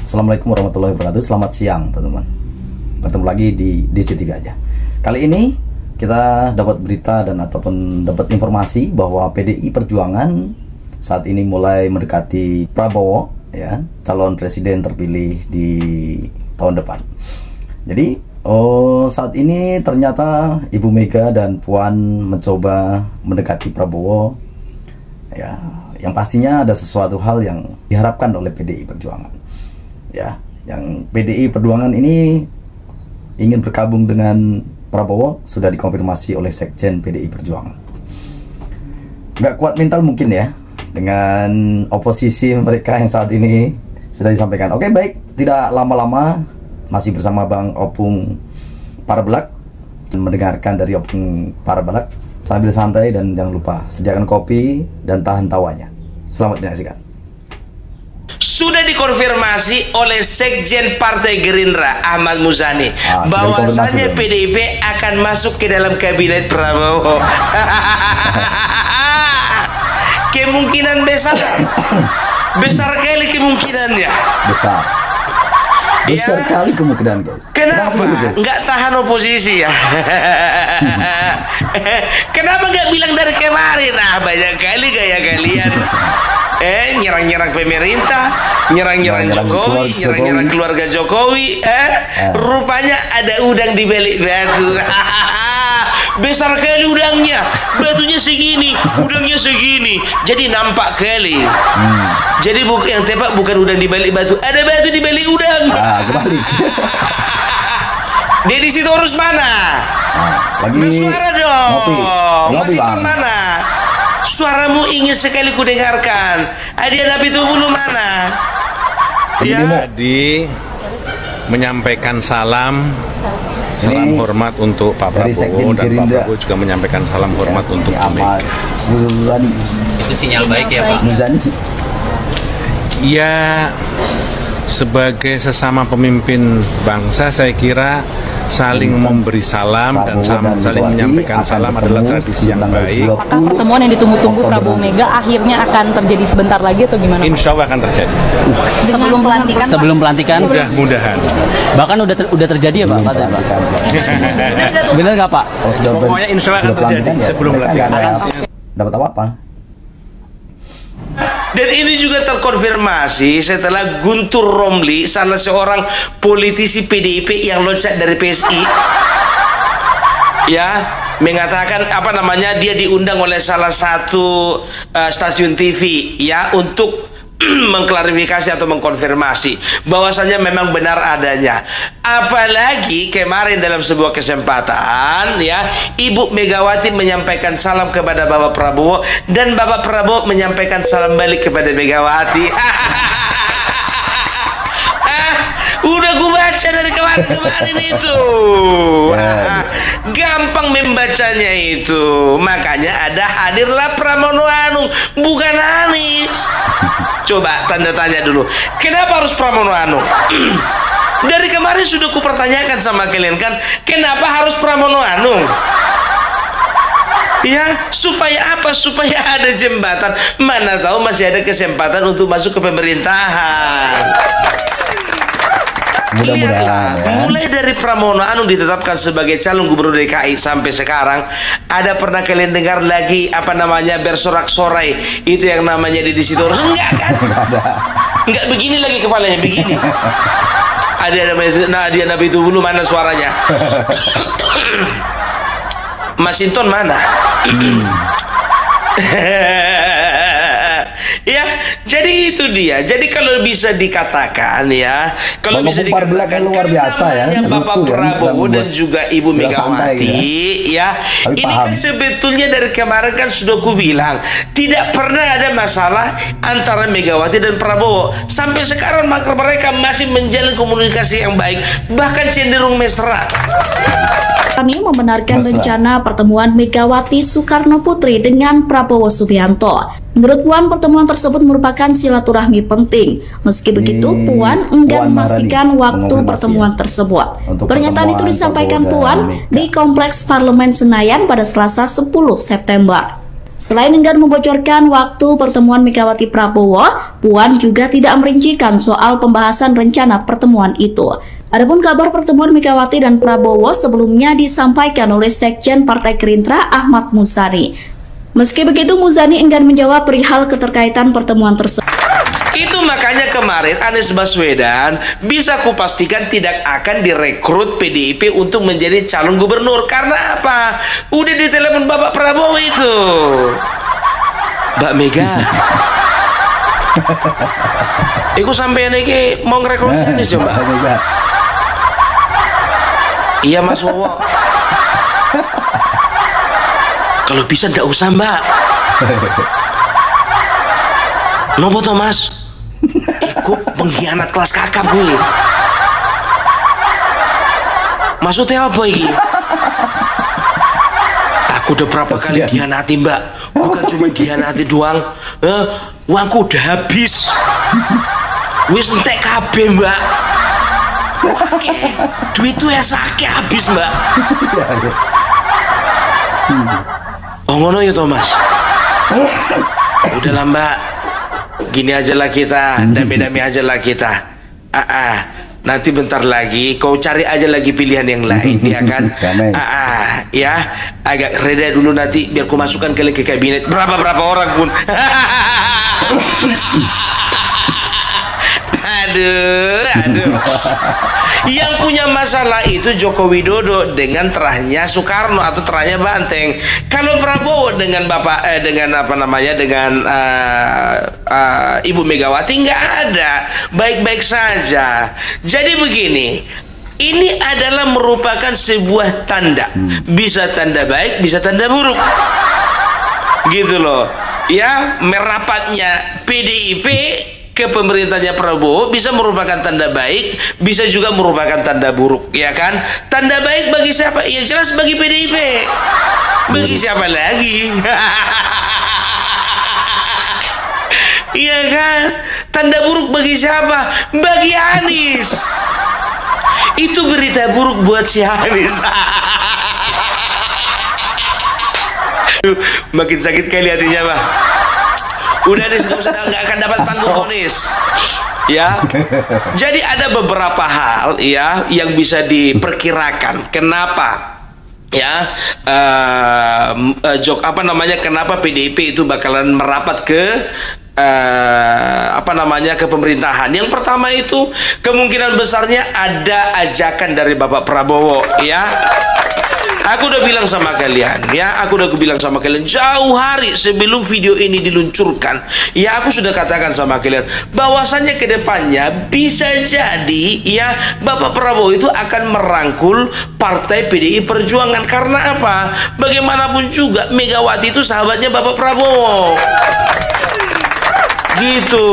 Assalamualaikum warahmatullahi wabarakatuh. Selamat siang teman-teman. Bertemu lagi di DCTV aja. Kali ini kita dapat berita dan ataupun dapat informasi bahwa PDI Perjuangan saat ini mulai mendekati Prabowo, ya, calon presiden terpilih di tahun depan. Jadi saat ini ternyata Ibu Mega dan Puan mencoba mendekati Prabowo, ya, yang pastinya ada sesuatu hal yang diharapkan oleh PDI Perjuangan, ya, yang PDI Perjuangan ini ingin bergabung dengan Prabowo sudah dikonfirmasi oleh Sekjen PDI Perjuangan. Nggak kuat mental mungkin ya dengan oposisi mereka yang saat ini sudah disampaikan. Oke, baik, tidak lama-lama masih bersama Bang Opung Parbelak mendengarkan dari Opung Parbelak sambil santai, dan jangan lupa sediakan kopi dan tahan tawanya. Selamat menyaksikan. Sudah dikonfirmasi oleh Sekjen Partai Gerindra Ahmad Muzani bahwasanya PDIP akan masuk ke dalam kabinet Prabowo. Kemungkinan besar, besar kali kemungkinannya. Besar kali kemungkinan, guys. Kenapa? Nggak tahan oposisi ya? Kenapa nggak bilang dari kemarin? Banyak kali gaya kalian. Nyerang-nyerang pemerintah, nyerang-nyerang Jokowi, nyerang-nyerang keluarga Jokowi. Rupanya ada udang di balik batu. Besar kali udangnya, batunya segini, udangnya segini, jadi nampak kali. Jadi yang tepat bukan udang di balik batu, ada batu di balik udang. Kebalik. Deddy Sitorus mana? Lagi bersuara dong. Ngopi, Mas mana? Suaramu ingin sekali kudengarkan. Adian Apitupulu mana? Jadi menyampaikan salam hormat untuk Pak Prabowo, dan Pak Prabowo juga menyampaikan salam hormat untuk Bu Mega. Itu sinyal baik ya Pak? Ya, sebagai sesama pemimpin bangsa saya kira saling memberi salam dan saling menyampaikan salam adalah tradisi yang baik. Apakah pertemuan yang ditunggu-tunggu Prabowo Mega akhirnya akan terjadi sebentar lagi atau gimana? Insya Allah akan terjadi. Sebelum pelantikan? Mudah-mudahan. Bahkan udah terjadi ya Pak? Bener nggak Pak? Pokoknya insya Allah akan terjadi sebelum pelantikan. Dapat apa? Dan ini juga terkonfirmasi setelah Guntur Romli, salah seorang politisi PDIP yang loncat dari PSI, ya, mengatakan dia diundang oleh salah satu stasiun TV, ya, untuk mengklarifikasi atau mengkonfirmasi bahwasanya memang benar adanya. Apalagi kemarin dalam sebuah kesempatan, ya, Ibu Megawati menyampaikan salam kepada Bapak Prabowo dan Bapak Prabowo menyampaikan salam balik kepada Megawati. Udah gue baca dari kemarin itu. Gampang membacanya itu. Makanya ada hadirlah Pramono Anung, bukan Anies. Coba tanda tanya dulu, kenapa harus Pramono Anung? Dari kemarin sudah kupertanyakan sama kalian kan, kenapa harus Pramono Anung? Ya, supaya apa? Supaya ada jembatan. Mana tahu masih ada kesempatan untuk masuk ke pemerintahan. Lihatlah, ya, mulai dari Pramono Anung ditetapkan sebagai calon gubernur DKI sampai sekarang, ada pernah kalian dengar lagi bersorak-sorai itu yang namanya Deddy Sitorus? Enggak kan? Enggak begini lagi kepalanya, begini. Ada Nabi itu dulu, mana suaranya? Masinton mana? Ya, jadi itu dia. Jadi kalau bisa dikatakan, ya, kalau bisa dikatakan luar biasa ya, Bapak Prabowo dan juga Ibu Megawati, ya, ini kan sebetulnya dari kemarin kan sudah ku bilang tidak pernah ada masalah antara Megawati dan Prabowo. Sampai sekarang mereka masih menjalin komunikasi yang baik, bahkan cenderung mesra. Kami membenarkan rencana pertemuan Megawati Soekarno Putri dengan Prabowo Subianto. Menurut Puan, pertemuan tersebut merupakan silaturahmi penting. Meski begitu, Puan enggan memastikan waktu pertemuan tersebut. Pernyataan itu disampaikan Puan di Kompleks Parlemen Senayan pada Selasa 10 September. Selain enggan membocorkan waktu pertemuan Megawati Prabowo, Puan juga tidak merincikan soal pembahasan rencana pertemuan itu. Adapun kabar pertemuan Megawati dan Prabowo sebelumnya disampaikan oleh Sekjen Partai Gerindra Ahmad Muzani. Meski begitu, Muzani enggan menjawab perihal keterkaitan pertemuan tersebut. Itu makanya kemarin Anies Baswedan bisa kupastikan tidak akan direkrut PDIP untuk menjadi calon gubernur. Karena apa? Udah ditelepon Bapak Prabowo itu. Mbak Mega. Iku sampean iki mau ngerekrut Anies coba. Iya Mas Wowo. Kalau bisa ndak usah Mbak. Nopo toh Mas? Iku pengkhianat kelas kakap gue. Maksudnya apa ini? Aku udah berapa kali dihianati Mbak. Bukan cuma dihianati doang. Uangku udah habis. Wis entek kabeh Mbak. Oke, duit tuh ya sakit habis Mbak. Oh ngono ya Thomas. Udahlah Mbak, gini aja lah kita, damai-damai aja lah kita. Nanti bentar lagi kau cari aja lagi pilihan yang lain, ya kan? Ya, agak reda dulu nanti biar ku masukkan kalian ke kabinet berapa orang pun. Aduh. Yang punya masalah itu Joko Widodo dengan terahnya Soekarno atau terahnya Banteng. Kalau Prabowo dengan Ibu Megawati nggak ada, baik-baik saja. Jadi begini, ini adalah merupakan sebuah tanda, bisa tanda baik, bisa tanda buruk, gitu loh. Ya, merapatnya PDIP ke pemerintahnya Prabowo bisa merupakan tanda baik, bisa juga merupakan tanda buruk, ya kan? Tanda baik bagi siapa? Ya jelas bagi PDIP. Bagi siapa lagi? Iya kan? Tanda buruk bagi siapa? Bagi Anies. Itu berita buruk buat si Anies. Makin sakit kali hatinya, Pak. Udah deh, nggak akan dapat panggung Anies. Ya, jadi ada beberapa hal ya yang bisa diperkirakan. Kenapa? Ya, kenapa PDIP itu bakalan merapat ke ke pemerintahan. Yang pertama itu kemungkinan besarnya ada ajakan dari Bapak Prabowo, ya. Aku udah bilang sama kalian, ya, jauh hari sebelum video ini diluncurkan, ya, aku sudah katakan sama kalian bahwasannya ke depannya bisa jadi, ya, Bapak Prabowo itu akan merangkul partai PDI Perjuangan. Karena apa? Bagaimanapun juga Megawati itu sahabatnya Bapak Prabowo. Gitu.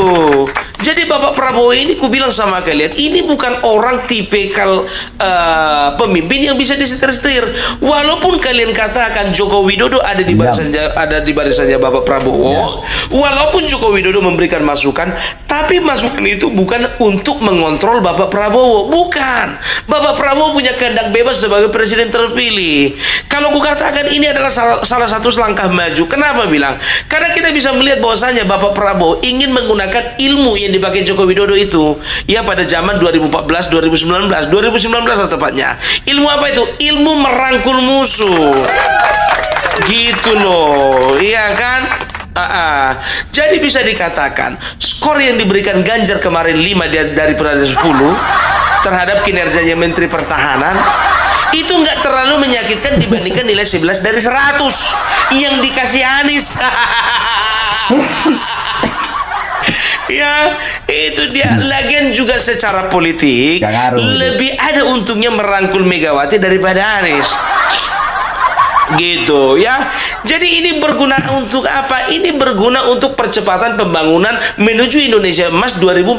Jadi Bapak Prabowo ini ku bilang sama kalian, ini bukan orang tipikal pemimpin yang bisa disetir-setir. Walaupun kalian katakan Joko Widodo ada di barisannya Bapak Prabowo, walaupun Joko Widodo memberikan masukan, tapi masukan itu bukan untuk mengontrol Bapak Prabowo, bukan. Bapak Prabowo punya kehendak bebas sebagai presiden terpilih. Kalau ku katakan ini adalah salah satu langkah maju. Kenapa bilang? Karena kita bisa melihat bahwasanya Bapak Prabowo ingin menggunakan ilmu yang dipakai Joko Widodo itu, ya, pada zaman 2014-2019 lah tepatnya. Ilmu apa itu? Ilmu merangkul musuh, gitu loh, iya kan? Jadi bisa dikatakan skor yang diberikan Ganjar kemarin 5 daripada 10 terhadap kinerjanya Menteri Pertahanan itu nggak terlalu menyakitkan dibandingkan nilai 11 dari 100 yang dikasih Anies. Ya, itu dia. Lagian juga secara politik lebih ada untungnya merangkul Megawati daripada Anies. Gitu ya. Jadi ini berguna untuk apa? Ini berguna untuk percepatan pembangunan menuju Indonesia Emas 2045.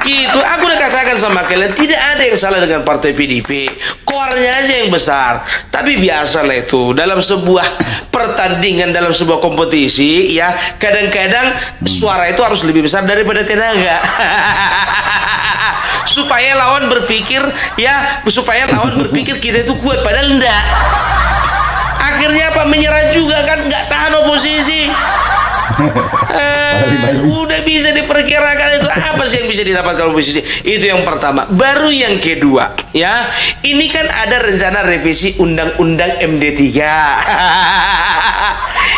Gitu. Aku udah katakan sama kalian, tidak ada yang salah dengan partai PDIP, koarnya aja yang besar. Tapi biasalah itu dalam sebuah pertandingan, dalam sebuah kompetisi, ya, kadang-kadang suara itu harus lebih besar daripada tenaga. supaya lawan berpikir kita itu kuat, padahal enggak. Akhirnya apa? Menyerah juga kan, nggak tahan oposisi. Udah bisa diperkirakan itu apa sih yang bisa didapatkan oposisi. Itu yang pertama. Baru yang kedua, ya, ini kan ada rencana revisi undang-undang MD3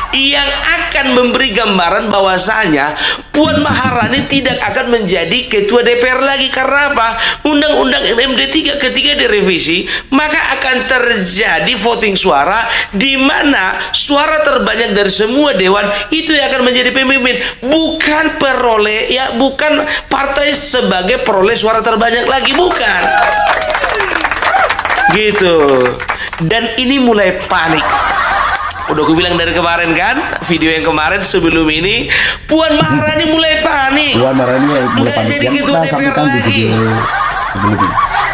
yang akan memberi gambaran bahwasanya Puan Maharani tidak akan menjadi ketua DPR lagi. Karena apa? Undang-undang MD3 ketika direvisi, maka akan terjadi voting suara di mana suara terbanyak dari semua dewan itu yang akan menjadi pemimpin, bukan peroleh, ya, bukan partai sebagai peroleh suara terbanyak lagi, bukan. Gitu. Dan ini mulai panik. Udah aku bilang dari kemarin kan, video yang kemarin sebelum ini, Puan Maharani mulai panik. Puan Maharani mulai panik. Jadi gitu DPR lagi.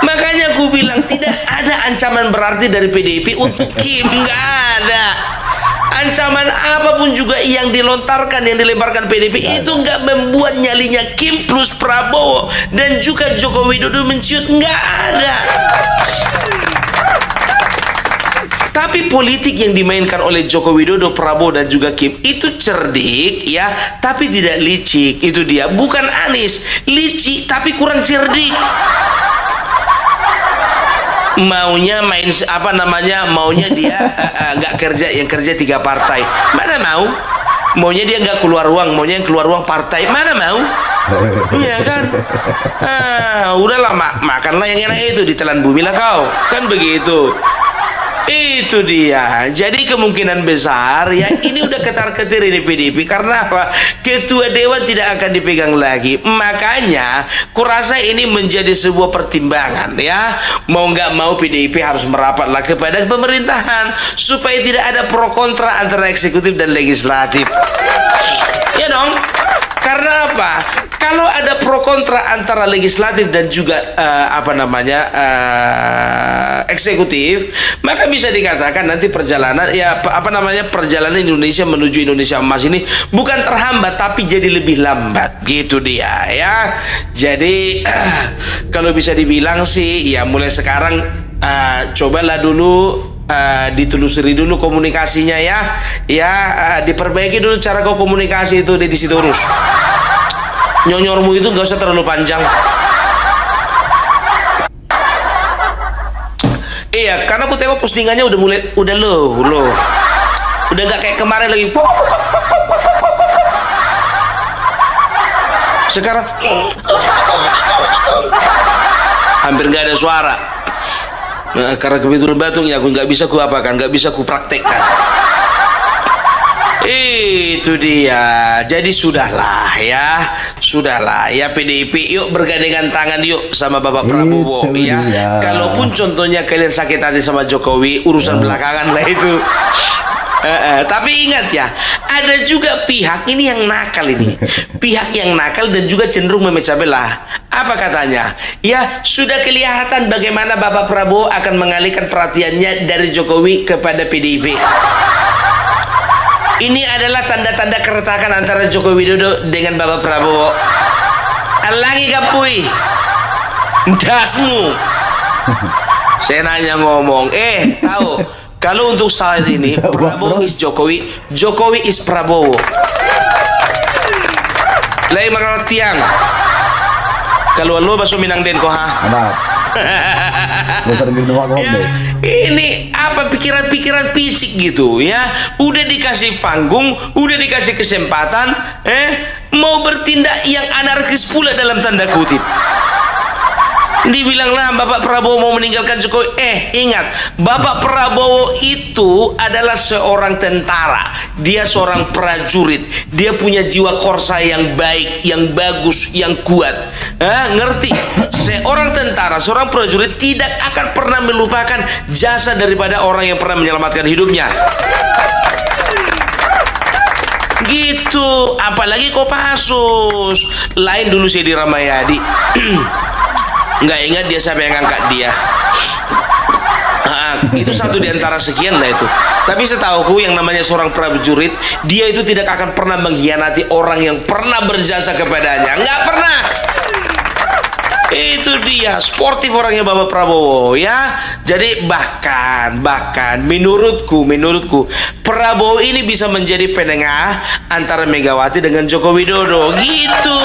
Makanya aku bilang tidak ada ancaman berarti dari PDIP untuk Kim, nggak ada. Ancaman apapun juga yang dilontarkan, yang dilemparkan PDIP itu nggak membuat nyalinya Kim plus Prabowo dan juga Joko Widodo menciut, nggak ada. Tapi politik yang dimainkan oleh Joko Widodo, Prabowo dan juga Kim itu cerdik, ya, tapi tidak licik. Itu dia, bukan Anies, licik tapi kurang cerdik. Maunya main apa namanya, maunya dia nggak kerja, yang kerja 3 partai, mana mau. Maunya dia nggak keluar uang, maunya yang keluar uang partai, mana mau. Iya kan? Udahlah, makanlah yang enak itu, ditelan bumi lah kau, kan begitu. Itu dia. Jadi kemungkinan besar, ya, ini udah ketar-ketir ini PDIP. Karena apa? Ketua dewan tidak akan dipegang lagi. Makanya kurasa ini menjadi sebuah pertimbangan, ya. Mau nggak mau PDIP harus merapatlah kepada pemerintahan supaya tidak ada pro kontra antara eksekutif dan legislatif. Ya dong. Karena apa? Kalau ada pro kontra antara legislatif dan juga eksekutif, maka bisa dikatakan nanti perjalanan, ya, perjalanan Indonesia menuju Indonesia Emas ini bukan terhambat tapi jadi lebih lambat, gitu dia, ya. Jadi kalau bisa dibilang sih, ya, mulai sekarang cobalah dulu ditelusuri dulu komunikasinya, ya, diperbaiki dulu cara kau komunikasi itu di situ terus. Nyonyormu itu gak usah terlalu panjang. Iya, karena aku tengok postingannya udah loh. Udah gak kayak kemarin lagi. Sekarang hampir gak ada suara. Karena kebetulan batungnya aku nggak bisa kuapakan, nggak bisa kupraktekkan. Itu dia. Jadi sudahlah ya PDIP, yuk bergandengan tangan yuk sama Bapak Prabowo, ya. Kalaupun contohnya kalian sakit hati sama Jokowi, urusan belakangan lah itu. Tapi ingat ya, ada juga pihak ini yang nakal ini, pihak yang nakal dan juga cenderung memecah belah. Apa katanya? Ya, sudah kelihatan bagaimana Bapak Prabowo akan mengalihkan perhatiannya dari Jokowi kepada PDIP. Ini adalah tanda-tanda keretakan antara Joko Widodo dengan Bapak Prabowo. Alangi kapui, dasmu. Saya nanya ngomong, tahu? Kalau untuk saat ini Prabowo is Jokowi, Jokowi is Prabowo. Lain makan tiang. Kalau lo baso minang den ko ha. Ini apa pikiran-pikiran picik gitu, ya. Udah dikasih panggung, udah dikasih kesempatan, mau bertindak yang anarkis pula dalam tanda kutip. Dibilanglah Bapak Prabowo mau meninggalkan Jokowi. Ingat, Bapak Prabowo itu adalah seorang tentara. Dia seorang prajurit. Dia punya jiwa korsa yang baik, yang bagus, yang kuat. Ngerti? Seorang tentara, seorang prajurit tidak akan pernah melupakan jasa daripada orang yang pernah menyelamatkan hidupnya. Gitu. Apalagi Kopassus. Lain dulu saya di Ramayadi. Nggak ingat dia siapa yang ngangkat dia. Itu satu di antara sekian lah itu. Tapi setahuku yang namanya seorang prajurit, dia itu tidak akan pernah mengkhianati orang yang pernah berjasa kepadanya. Nggak pernah. Itu dia, sportif orangnya Bapak Prabowo ya. Jadi bahkan menurutku Prabowo ini bisa menjadi penengah antara Megawati dengan Joko Widodo gitu.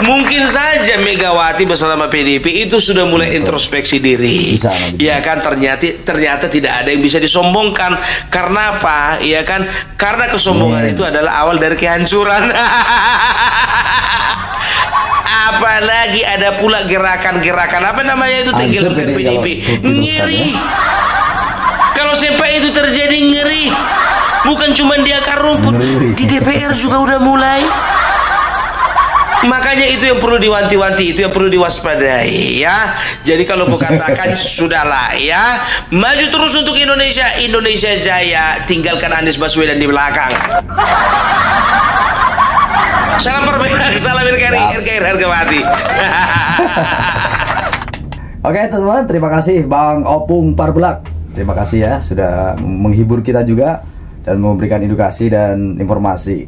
Mungkin saja Megawati bersama PDIP itu sudah mulai introspeksi diri. Ya kan, ternyata tidak ada yang bisa disombongkan. Karena apa? Ya kan? Karena kesombongan itu adalah awal dari kehancuran. Apalagi ada pula gerakan apa namanya itu tenggelamkan PDIP, ngeri. Kalau sampai itu terjadi ngeri, bukan cuma di akar rumput, di DPR juga udah mulai. Makanya itu yang perlu diwanti-wanti, itu yang perlu diwaspadai ya. Jadi kalau aku katakan sudahlah ya, maju terus untuk Indonesia jaya, tinggalkan Anies Baswedan di belakang. Salam perbedaan, salam RKI harga mati. Oke teman-teman, terima kasih Bang Opung Parbelak. Terima kasih ya sudah menghibur kita juga dan memberikan edukasi dan informasi.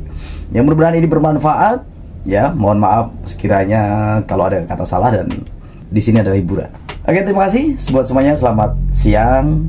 Yang mudah-mudahan ini bermanfaat ya. Mohon maaf sekiranya kalau ada kata salah dan di sini ada hiburan. Oke, terima kasih buat semuanya. Selamat siang.